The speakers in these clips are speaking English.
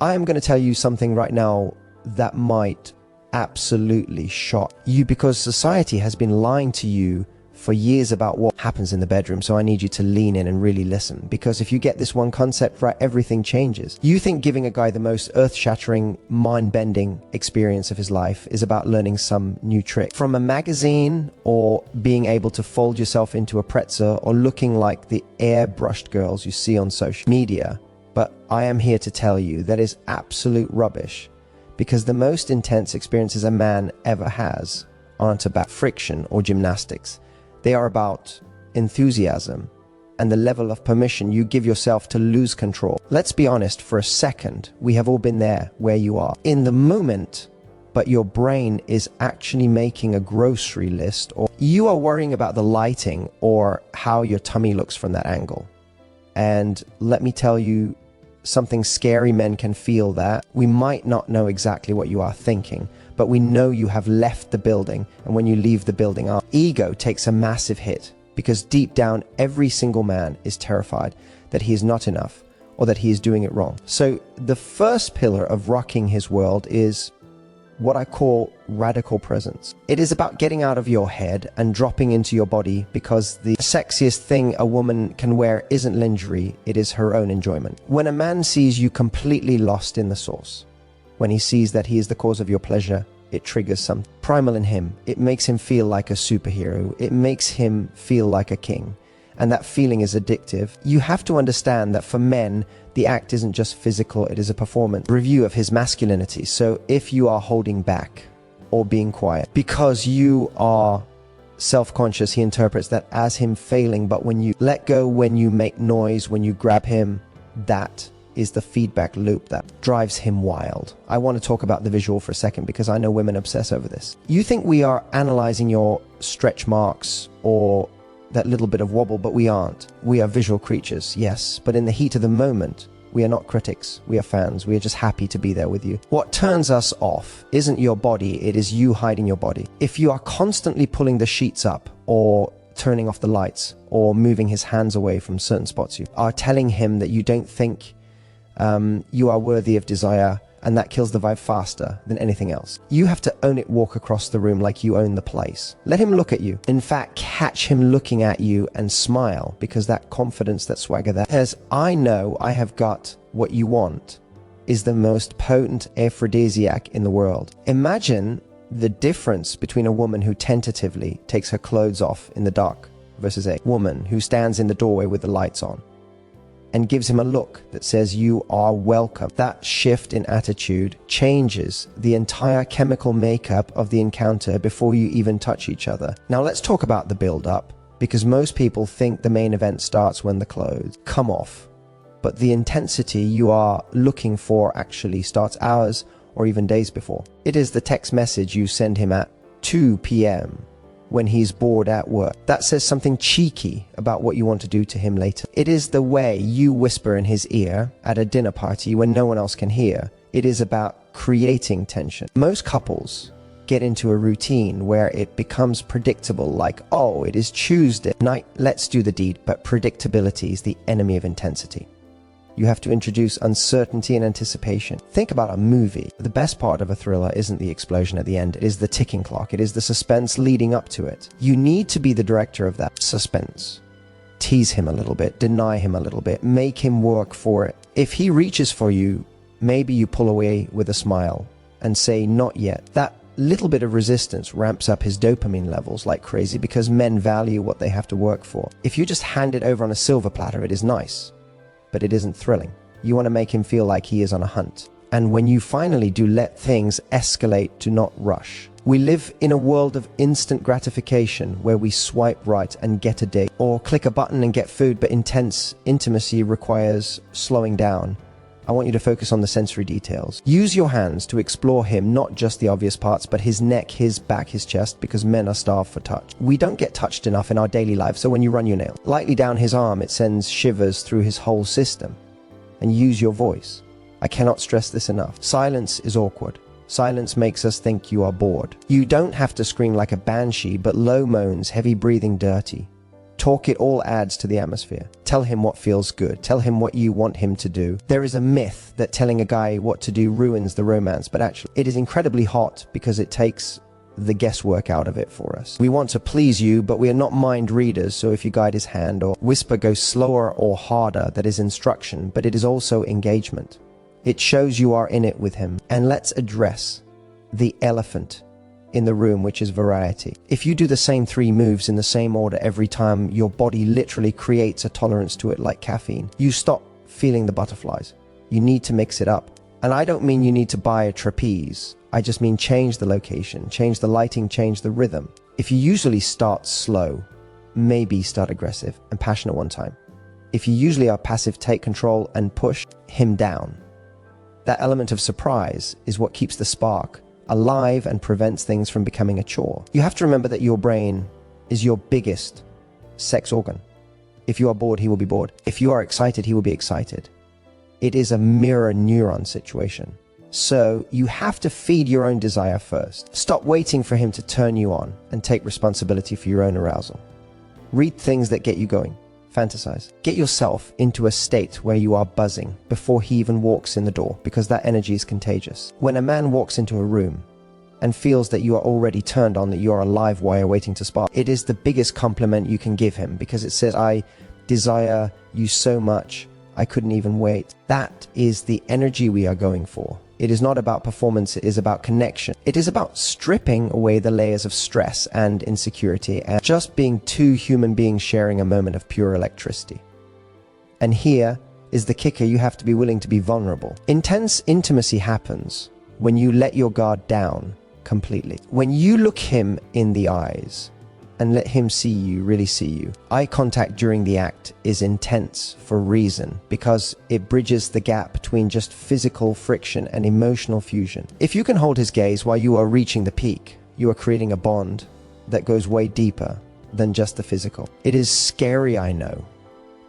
I am going to tell you something right now that might absolutely shock you, because society has been lying to you for years about what happens in the bedroom. So I need you to lean in and really listen, because if you get this one concept right, everything changes. You think giving a guy the most earth-shattering, mind-bending experience of his life is about learning some new trick from a magazine, or being able to fold yourself into a pretzel, or looking like the airbrushed girls you see on social media. But I am here to tell you that is absolute rubbish, because the most intense experiences a man ever has aren't about friction or gymnastics. They are about enthusiasm and the level of permission you give yourself to lose control. Let's be honest for a second. We have all been there, where you are in the moment, but your brain is actually making a grocery list, or you are worrying about the lighting or how your tummy looks from that angle. And let me tell you something scary. Men can feel that. We might not know exactly what you are thinking, but we know you have left the building, and when you leave the building, our ego takes a massive hit, because deep down, every single man is terrified that he is not enough, or that he is doing it wrong. So the first pillar of rocking his world is what I call radical presence. It is about getting out of your head and dropping into your body, because the sexiest thing a woman can wear isn't lingerie, it is her own enjoyment. When a man sees you completely lost in the sauce, when he sees that he is the cause of your pleasure, it triggers some primal in him. It makes him feel like a superhero. It makes him feel like a king. And that feeling is addictive. You have to understand that for men, the act isn't just physical, it is a performance review of his masculinity. So if you are holding back or being quiet because you are self-conscious, he interprets that as him failing. But when you let go, when you make noise, when you grab him, that is the feedback loop that drives him wild. I want to talk about the visual for a second, because I know women obsess over this. You think we are analyzing your stretch marks or that little bit of wobble, but we aren't. We are visual creatures, yes, but in the heat of the moment, we are not critics, we are fans. We are just happy to be there with you. What turns us off isn't your body, it is you hiding your body. If you are constantly pulling the sheets up, or turning off the lights, or moving his hands away from certain spots, you are telling him that you don't think you are worthy of desire, and that kills the vibe faster than anything else. You have to own it, walk across the room like you own the place. Let him look at you. In fact, catch him looking at you and smile, because that confidence, that swagger there, as I know I have got what you want, is the most potent aphrodisiac in the world. Imagine the difference between a woman who tentatively takes her clothes off in the dark versus a woman who stands in the doorway with the lights on and gives him a look that says you are welcome. That shift in attitude changes the entire chemical makeup of the encounter before you even touch each other. Now let's talk about the build-up, because most people think the main event starts when the clothes come off, but the intensity you are looking for actually starts hours or even days before. It is the text message you send him at 2 p.m. when he's bored at work. That says something cheeky about what you want to do to him later. It is the way you whisper in his ear at a dinner party when no one else can hear. It is about creating tension. Most couples get into a routine where it becomes predictable, like, oh, it is Tuesday night, let's do the deed. But predictability is the enemy of intensity. You have to introduce uncertainty and anticipation. Think about a movie. The best part of a thriller isn't the explosion at the end. It is the ticking clock. It is the suspense leading up to it. You need to be the director of that suspense. Tease him a little bit, deny him a little bit, make him work for it. If he reaches for you, maybe you pull away with a smile and say, not yet. That little bit of resistance ramps up his dopamine levels like crazy, because men value what they have to work for. If you just hand it over on a silver platter, it is nice, but it isn't thrilling. You want to make him feel like he is on a hunt. And when you finally do let things escalate, do not rush. We live in a world of instant gratification where we swipe right and get a date, or click a button and get food, but intense intimacy requires slowing down. I want you to focus on the sensory details. Use your hands to explore him, not just the obvious parts, but his neck, his back, his chest, because men are starved for touch. We don't get touched enough in our daily life, so when you run your nail lightly down his arm, it sends shivers through his whole system. And use your voice. I cannot stress this enough. Silence is awkward. Silence makes us think you are bored. You don't have to scream like a banshee, but low moans, heavy breathing, dirty. Talk, it all adds to the atmosphere. Tell him what feels good. Tell him what you want him to do. There is a myth that telling a guy what to do ruins the romance, but actually it is incredibly hot because it takes the guesswork out of it for us. We want to please you, but we are not mind readers, so if you guide his hand or whisper goes slower or harder, that is instruction, but it is also engagement. It shows you are in it with him. And let's address the elephant in the room, which is variety. If you do the same 3 moves in the same order every time, your body literally creates a tolerance to it like caffeine. You stop feeling the butterflies. You need to mix it up. And I don't mean you need to buy a trapeze. I just mean change the location, change the lighting, change the rhythm. If you usually start slow, maybe start aggressive and passionate one time. If you usually are passive, take control and push him down. That element of surprise is what keeps the spark alive and prevents things from becoming a chore. You have to remember that your brain is your biggest sex organ. If you are bored, he will be bored. If you are excited, he will be excited. It is a mirror neuron situation. So you have to feed your own desire first. Stop waiting for him to turn you on and take responsibility for your own arousal. Read things that get you going. Fantasize. Get yourself into a state where you are buzzing before he even walks in the door, because that energy is contagious. When a man walks into a room and feels that you are already turned on, that you are a live wire waiting to spark, it is the biggest compliment you can give him, because it says, I desire you so much, I couldn't even wait. That is the energy we are going for. It is not about performance, it is about connection. It is about stripping away the layers of stress and insecurity and just being 2 human beings sharing a moment of pure electricity. And here is the kicker: you have to be willing to be vulnerable. Intense intimacy happens when you let your guard down completely. When you look him in the eyes and let him see you, really see you. Eye contact during the act is intense for a reason, because it bridges the gap between just physical friction and emotional fusion. If you can hold his gaze while you are reaching the peak, you are creating a bond that goes way deeper than just the physical. It is scary, I know.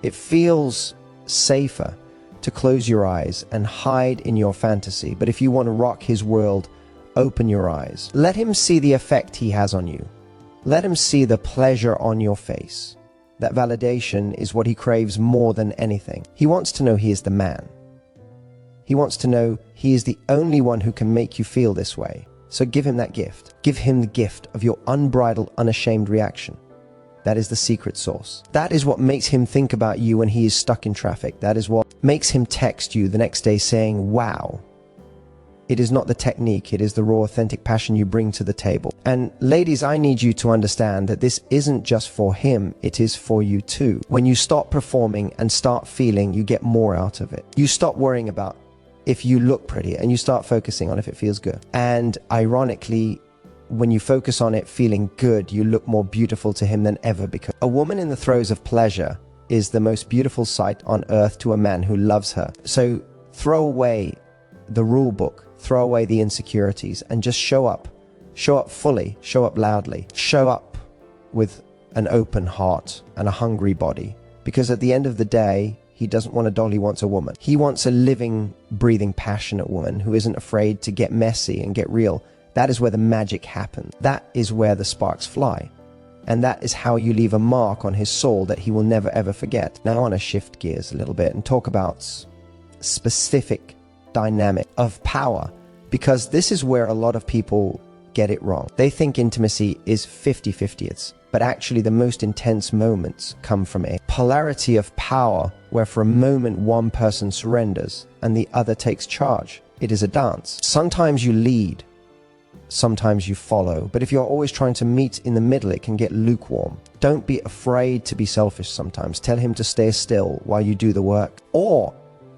It feels safer to close your eyes and hide in your fantasy, but if you want to rock his world, open your eyes. Let him see the effect he has on you. Let him see the pleasure on your face. That validation is what he craves more than anything. He wants to know he is the man. He wants to know he is the only one who can make you feel this way. So give him that gift. Give him the gift of your unbridled, unashamed reaction. That is the secret sauce. That is what makes him think about you when he is stuck in traffic. That is what makes him text you the next day saying, wow. It is not the technique, it is the raw, authentic passion you bring to the table. And ladies, I need you to understand that this isn't just for him, it is for you too. When you stop performing and start feeling, you get more out of it. You stop worrying about if you look pretty and you start focusing on if it feels good. And ironically, when you focus on it feeling good, you look more beautiful to him than ever, because a woman in the throes of pleasure is the most beautiful sight on earth to a man who loves her. So throw away the rule book. Throw away the insecurities and just show up. Show up fully, show up loudly, show up with an open heart and a hungry body. Because at the end of the day, he doesn't want a doll, he wants a woman. He wants a living, breathing, passionate woman who isn't afraid to get messy and get real. That is where the magic happens. That is where the sparks fly. And that is how you leave a mark on his soul that he will never ever forget. Now I want to shift gears a little bit and talk about specific dynamic of power, because this is where a lot of people get it wrong. They think intimacy is 50-50, but actually the most intense moments come from a polarity of power where for a moment one person surrenders and the other takes charge. It is a dance. Sometimes you lead, sometimes you follow, but if you're always trying to meet in the middle, it can get lukewarm. Don't be afraid to be selfish sometimes. Tell him to stay still while you do the work, or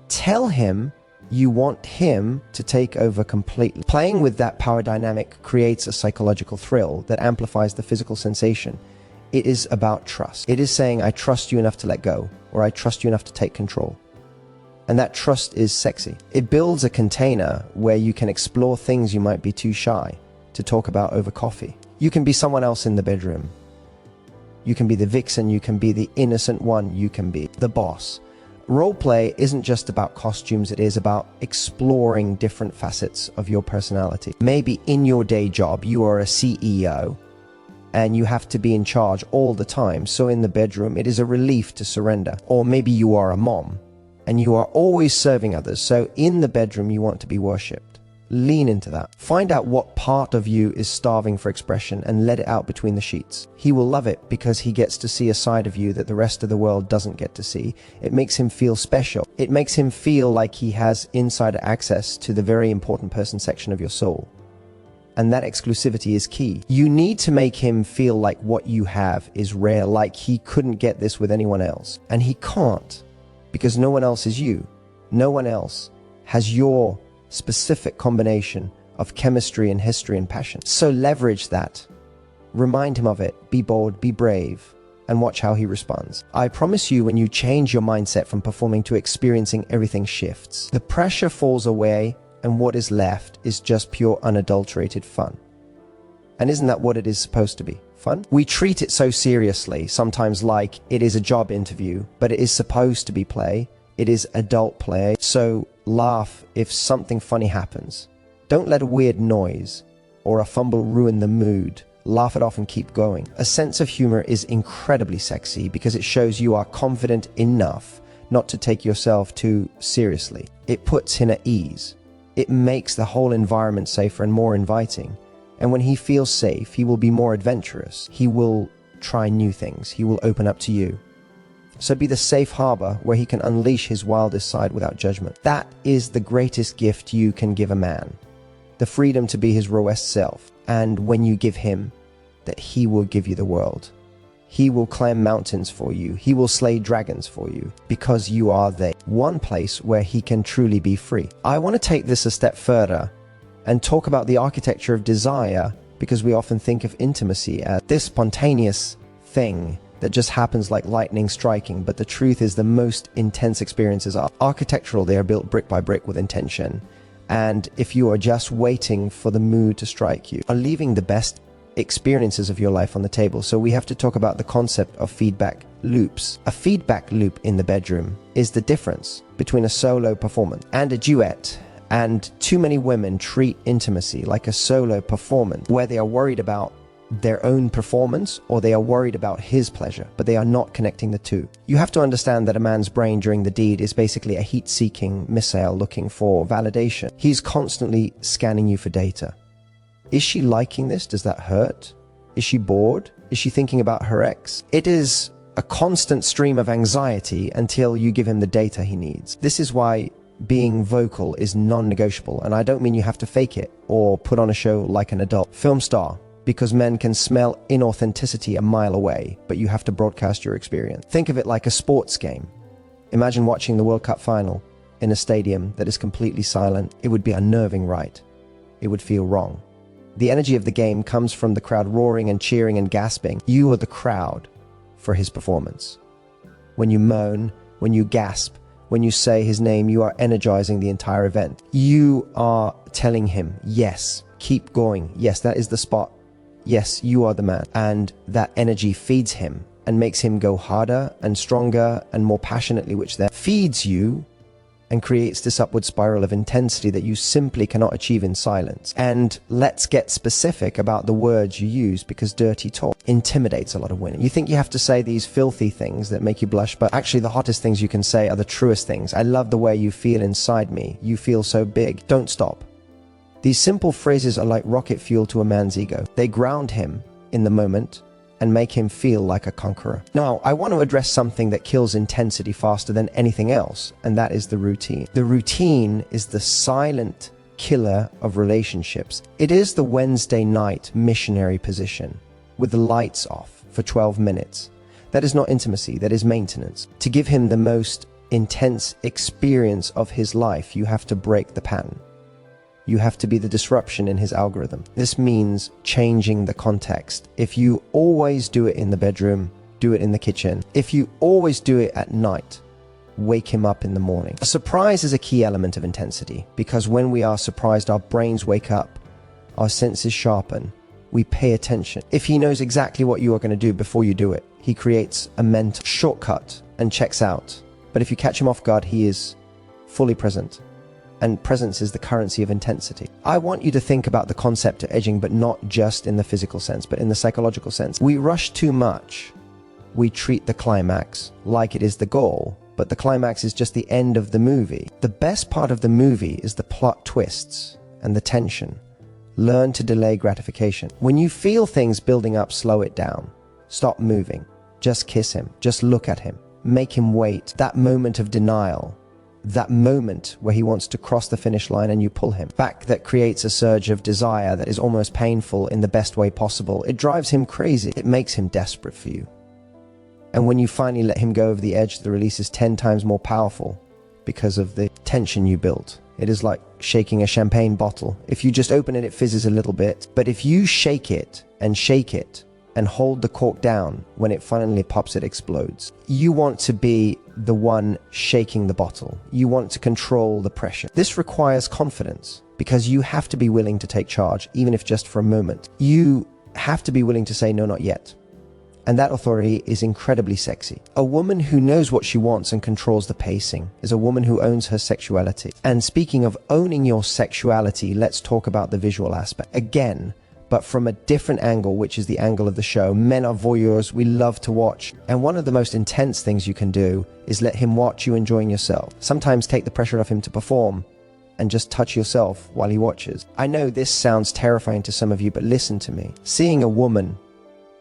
tell him you want him to take over completely. Playing with that power dynamic creates a psychological thrill that amplifies the physical sensation. It is about trust. It is saying, I trust you enough to let go, or I trust you enough to take control. And that trust is sexy. It builds a container where you can explore things you might be too shy to talk about over coffee. You can be someone else in the bedroom. You can be the vixen, you can be the innocent one, you can be the boss. Roleplay isn't just about costumes, it is about exploring different facets of your personality. Maybe in your day job, you are a CEO and you have to be in charge all the time. So in the bedroom, it is a relief to surrender. Or maybe you are a mom and you are always serving others. So in the bedroom, you want to be worshipped. Lean into that. Find out what part of you is starving for expression and let it out between the sheets. He will love it because he gets to see a side of you that the rest of the world doesn't get to see. It makes him feel special. It makes him feel like he has insider access to the very important person section of your soul. And that exclusivity is key. You need to make him feel like what you have is rare, like he couldn't get this with anyone else. And he can't, because no one else is you. No one else has your specific combination of chemistry and history and passion. So leverage that. Remind him of it. Be bold, be brave, and watch how he responds. I promise you, when you change your mindset from performing to experiencing, everything shifts. The pressure falls away, and what is left is just pure, unadulterated fun. And isn't that what it is supposed to be? Fun? We treat it so seriously, sometimes like it is a job interview, but it is supposed to be play. It is adult play. So laugh if something funny happens. Don't let a weird noise or a fumble ruin the mood. Laugh it off and keep going. A sense of humor is incredibly sexy because it shows you are confident enough not to take yourself too seriously. It puts him at ease. It makes the whole environment safer and more inviting. And when he feels safe, he will be more adventurous. He will try new things. He will open up to you. So be the safe harbor where he can unleash his wildest side without judgment. That is the greatest gift you can give a man. The freedom to be his rawest self. And when you give him, that he will give you the world. He will climb mountains for you. He will slay dragons for you because you are the one place where he can truly be free. I want to take this a step further and talk about the architecture of desire, because we often think of intimacy as this spontaneous thing that just happens like lightning striking, but the truth is the most intense experiences are architectural. They are built brick by brick with intention. And if you are just waiting for the mood to strike, you are leaving the best experiences of your life on the table. So we have to talk about the concept of feedback loops. A feedback loop in the bedroom is the difference between a solo performance and a duet. And too many women treat intimacy like a solo performance where they are worried about their own performance or they are worried about his pleasure, but they are not connecting the two. You have to understand that a man's brain during the deed is basically a heat-seeking missile looking for validation. He's constantly scanning you for data. Is she liking this? Does that hurt? Is she bored? Is she thinking about her ex? It is a constant stream of anxiety until you give him the data he needs. This is why being vocal is non-negotiable, and I don't mean you have to fake it or put on a show like an adult film star, because men can smell inauthenticity a mile away, but you have to broadcast your experience. Think of it like a sports game. Imagine watching the World Cup final in a stadium that is completely silent. It would be unnerving, right? It would feel wrong. The energy of the game comes from the crowd roaring and cheering and gasping. You are the crowd for his performance. When you moan, when you gasp, when you say his name, you are energizing the entire event. You are telling him, yes, keep going. Yes, that is the spot. Yes, you are the man. And that energy feeds him and makes him go harder and stronger and more passionately, which then feeds you and creates this upward spiral of intensity that you simply cannot achieve in silence. And let's get specific about the words you use, because dirty talk intimidates a lot of women. You think you have to say these filthy things that make you blush, but actually the hottest things you can say are the truest things. I love the way you feel inside me. You feel so big. Don't stop. These simple phrases are like rocket fuel to a man's ego. They ground him in the moment and make him feel like a conqueror. Now, I want to address something that kills intensity faster than anything else, and that is the routine. The routine is the silent killer of relationships. It is the Wednesday night missionary position with the lights off for 12 minutes. That is not intimacy, that is maintenance. To give him the most intense experience of his life, you have to break the pattern. You have to be the disruption in his algorithm. This means changing the context. If you always do it in the bedroom, do it in the kitchen. If you always do it at night, wake him up in the morning. A surprise is a key element of intensity, because when we are surprised, our brains wake up, our senses sharpen, we pay attention. If he knows exactly what you are going to do before you do it, he creates a mental shortcut and checks out. But if you catch him off guard, he is fully present. and presence is the currency of intensity. I want you to think about the concept of edging, but not just in the physical sense, but in the psychological sense. We rush too much. We treat the climax like it is the goal, but the climax is just the end of the movie. The best part of the movie is the plot twists and the tension. Learn to delay gratification. When you feel things building up, slow it down. Stop moving. Just kiss him. Just look at him. Make him wait. That moment of denial, that moment where he wants to cross the finish line and you pull him back, that creates a surge of desire that is almost painful in the best way possible. It drives him crazy. It makes him desperate for you. And when you finally let him go over the edge, the release is 10 times more powerful because of the tension you built. It is like shaking a champagne bottle. If you just open it, it fizzes a little bit. But if you shake it and hold the cork down, when it finally pops, it explodes. You want to be the one shaking the bottle. You want to control the pressure. This requires confidence because you have to be willing to take charge, even if just for a moment. You have to be willing to say, no, not yet. And that authority is incredibly sexy. A woman who knows what she wants and controls the pacing is a woman who owns her sexuality. And speaking of owning your sexuality, let's talk about the visual aspect. Again, but from a different angle, which is the angle of the show. Men are voyeurs. We love to watch. And one of the most intense things you can do is let him watch you enjoying yourself. Sometimes take the pressure off him to perform and just touch yourself while he watches. I know this sounds terrifying to some of you, but listen to me. Seeing a woman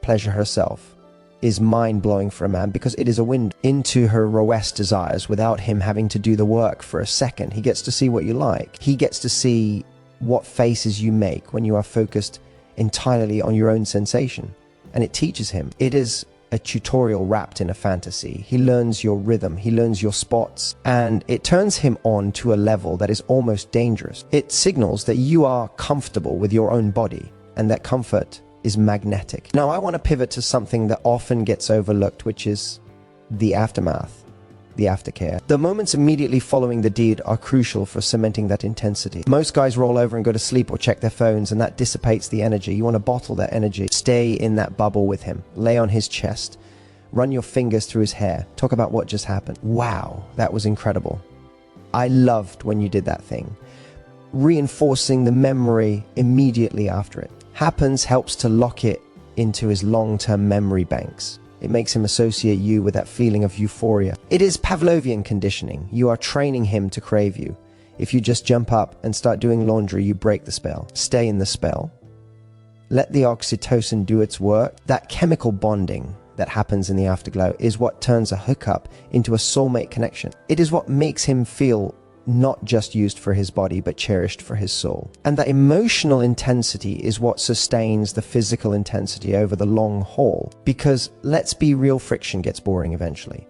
pleasure herself is mind-blowing for a man because it is a window into her rawest desires without him having to do the work for a second. He gets to see what you like. He gets to see what faces you make when you are focused entirely on your own sensation. And it teaches him. It is a tutorial wrapped in a fantasy. He learns your rhythm. He learns your spots. And it turns him on to a level that is almost dangerous. It signals that you are comfortable with your own body, and that comfort is magnetic. Now, I want to pivot to something that often gets overlooked, which is the aftermath, the aftercare. The moments immediately following the deed are crucial for cementing that intensity. Most guys roll over and go to sleep or check their phones, and that dissipates the energy. You want to bottle that energy. Stay in that bubble with him. Lay on his chest. Run your fingers through his hair. Talk about what just happened. Wow, that was incredible. I loved when you did that thing. Reinforcing the memory immediately after it helps to lock it into his long-term memory banks. It makes him associate you with that feeling of euphoria. It is Pavlovian conditioning. You are training him to crave you. If you just jump up and start doing laundry, you break the spell. Stay in the spell. Let the oxytocin do its work. That chemical bonding that happens in the afterglow is what turns a hookup into a soulmate connection. It is what makes him feel not just used for his body, but cherished for his soul. And that emotional intensity is what sustains the physical intensity over the long haul. Because let's be real, friction gets boring eventually.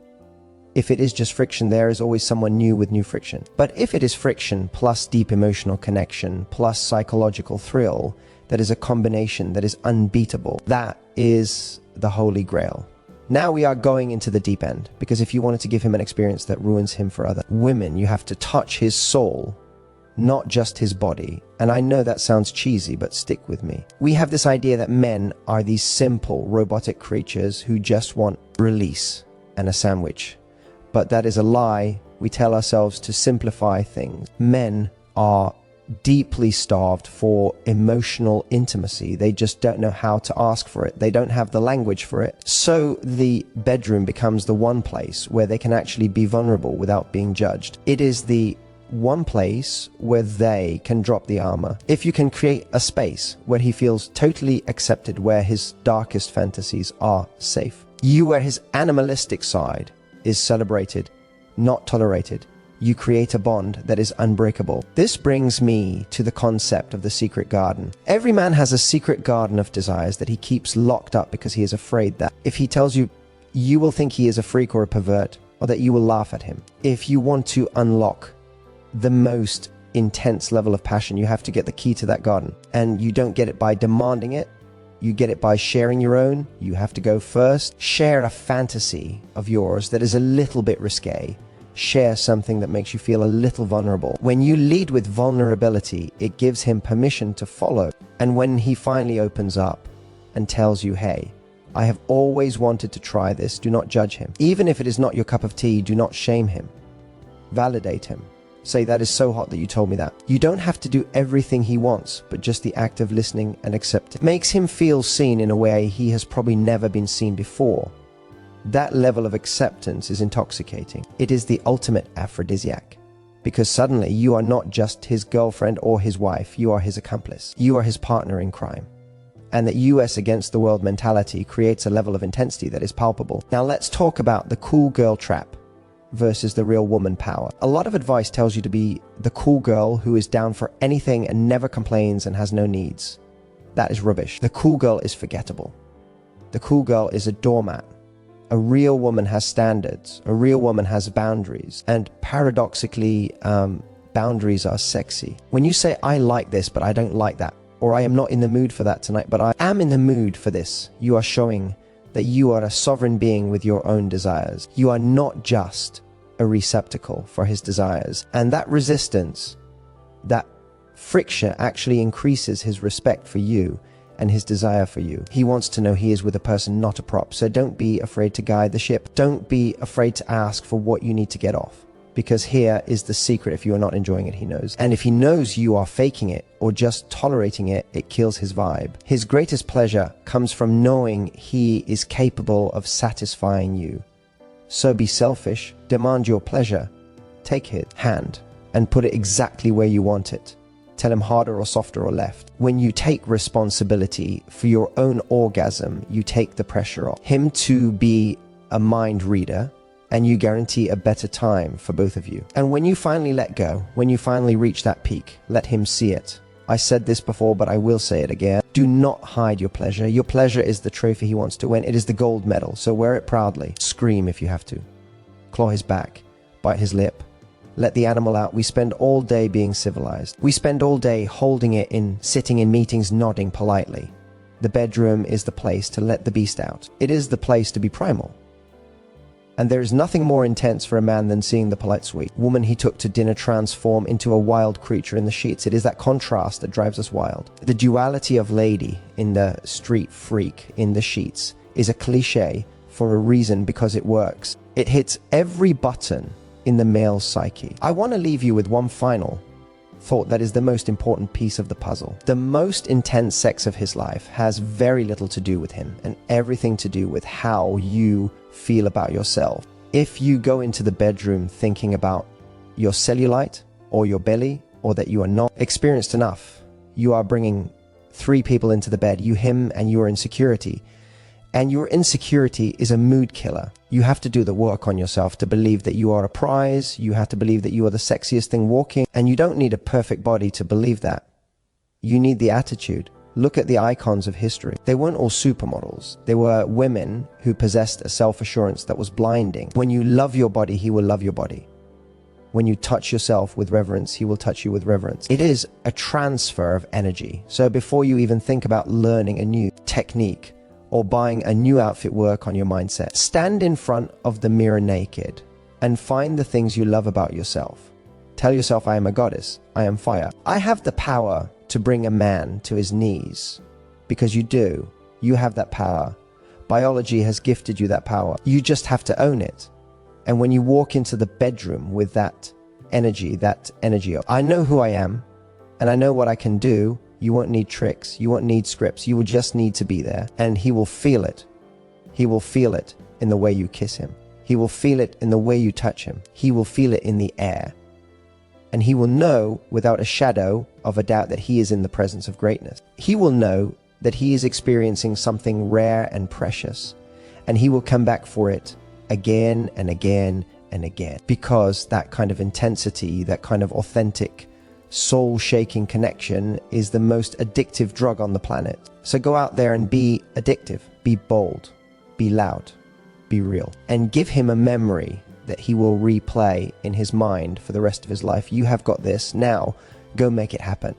If it is just friction, there is always someone new with new friction. But if it is friction plus deep emotional connection plus psychological thrill, that is a combination that is unbeatable. That is the holy grail. Now we are going into the deep end, because if you wanted to give him an experience that ruins him for other women, you have to touch his soul, not just his body. And I know that sounds cheesy, but stick with me. We have this idea that men are these simple robotic creatures who just want release and a sandwich. But that is a lie. We tell ourselves to simplify things. Men are deeply starved for emotional intimacy. They just don't know how to ask for it. They don't have the language for it. So the bedroom becomes the one place where they can actually be vulnerable without being judged. It is the one place where they can drop the armor. If you can create a space where he feels totally accepted, where his darkest fantasies are safe, where his animalistic side is celebrated, not tolerated, you create a bond that is unbreakable. This brings me to the concept of the secret garden. Every man has a secret garden of desires that he keeps locked up because he is afraid that if he tells you, you will think he is a freak or a pervert, or that you will laugh at him. If you want to unlock the most intense level of passion, you have to get the key to that garden. And you don't get it by demanding it. You get it by sharing your own. You have to go first. Share a fantasy of yours that is a little bit risque. Share something that makes you feel a little vulnerable. When you lead with vulnerability, it gives him permission to follow. And when he finally opens up and tells you, hey, I have always wanted to try this, do not judge him. Even if it is not your cup of tea, do not shame him. Validate him. Say, that is so hot that you told me that. You don't have to do everything he wants, but just the act of listening and accepting. Makes him feel seen in a way he has probably never been seen before. That level of acceptance is intoxicating. It is the ultimate aphrodisiac. Because suddenly you are not just his girlfriend or his wife, you are his accomplice. You are his partner in crime. And that US against the world mentality creates a level of intensity that is palpable. Now let's talk about the cool girl trap versus the real woman power. A lot of advice tells you to be the cool girl who is down for anything and never complains and has no needs. That is rubbish. The cool girl is forgettable. The cool girl is a doormat. A real woman has standards. A real woman has boundaries. And paradoxically, boundaries are sexy. When you say, I like this, but I don't like that, or I am not in the mood for that tonight, but I am in the mood for this, you are showing that you are a sovereign being with your own desires. You are not just a receptacle for his desires. And that resistance, that friction actually increases his respect for you and his desire for you. He wants to know he is with a person, not a prop. So don't be afraid to guide the ship. Don't be afraid to ask for what you need to get off. Because here is the secret. If you are not enjoying it, he knows. And if he knows you are faking it or just tolerating it, it kills his vibe. His greatest pleasure comes from knowing he is capable of satisfying you. So be selfish, demand your pleasure, take his hand and put it exactly where you want it. Tell him harder or softer or left. When you take responsibility for your own orgasm, you take the pressure off. Him to be a mind reader, and you guarantee a better time for both of you. And when you finally let go, when you finally reach that peak, let him see it. I said this before, but I will say it again. Do not hide your pleasure. Your pleasure is the trophy he wants to win. It is the gold medal, so wear it proudly. Scream if you have to. Claw his back. Bite his lip. Let the animal out. We spend all day being civilized. We spend all day holding it in, sitting in meetings, nodding politely. The bedroom is the place to let the beast out. It is the place to be primal. And there is nothing more intense for a man than seeing the polite sweet woman he took to dinner transform into a wild creature in the sheets. It is that contrast that drives us wild. The duality of lady in the street freak in the sheets is a cliche for a reason, because it works. It hits every button in the male psyche. I want to leave you with one final thought that is the most important piece of the puzzle. The most intense sex of his life has very little to do with him and everything to do with how you feel about yourself. If you go into the bedroom thinking about your cellulite or your belly, or that you are not experienced enough, you are bringing 3 people into the bed, you, him, and your insecurity. And your insecurity is a mood killer. You have to do the work on yourself to believe that you are a prize. You have to believe that you are the sexiest thing walking. And you don't need a perfect body to believe that. You need the attitude. Look at the icons of history. They weren't all supermodels. They were women who possessed a self-assurance that was blinding. When you love your body, he will love your body. When you touch yourself with reverence, he will touch you with reverence. It is a transfer of energy. So before you even think about learning a new technique or buying a new outfit, work on your mindset. Stand in front of the mirror naked and find the things you love about yourself. Tell yourself, I am a goddess. I am fire. I have the power to bring a man to his knees, because you do. You have that power. Biology has gifted you that power. You just have to own it. And when you walk into the bedroom with that energy of, I know who I am and I know what I can do. You won't need tricks. You won't need scripts. You will just need to be there. And he will feel it. He will feel it in the way you kiss him. He will feel it in the way you touch him. He will feel it in the air. And he will know without a shadow of a doubt that he is in the presence of greatness. He will know that he is experiencing something rare and precious. And he will come back for it again and again and again. Because that kind of intensity, that kind of authentic, soul-shaking connection is the most addictive drug on the planet. So go out there and be addictive, be bold, be loud, be real, and give him a memory that he will replay in his mind for the rest of his life. You have got this. Now, go make it happen.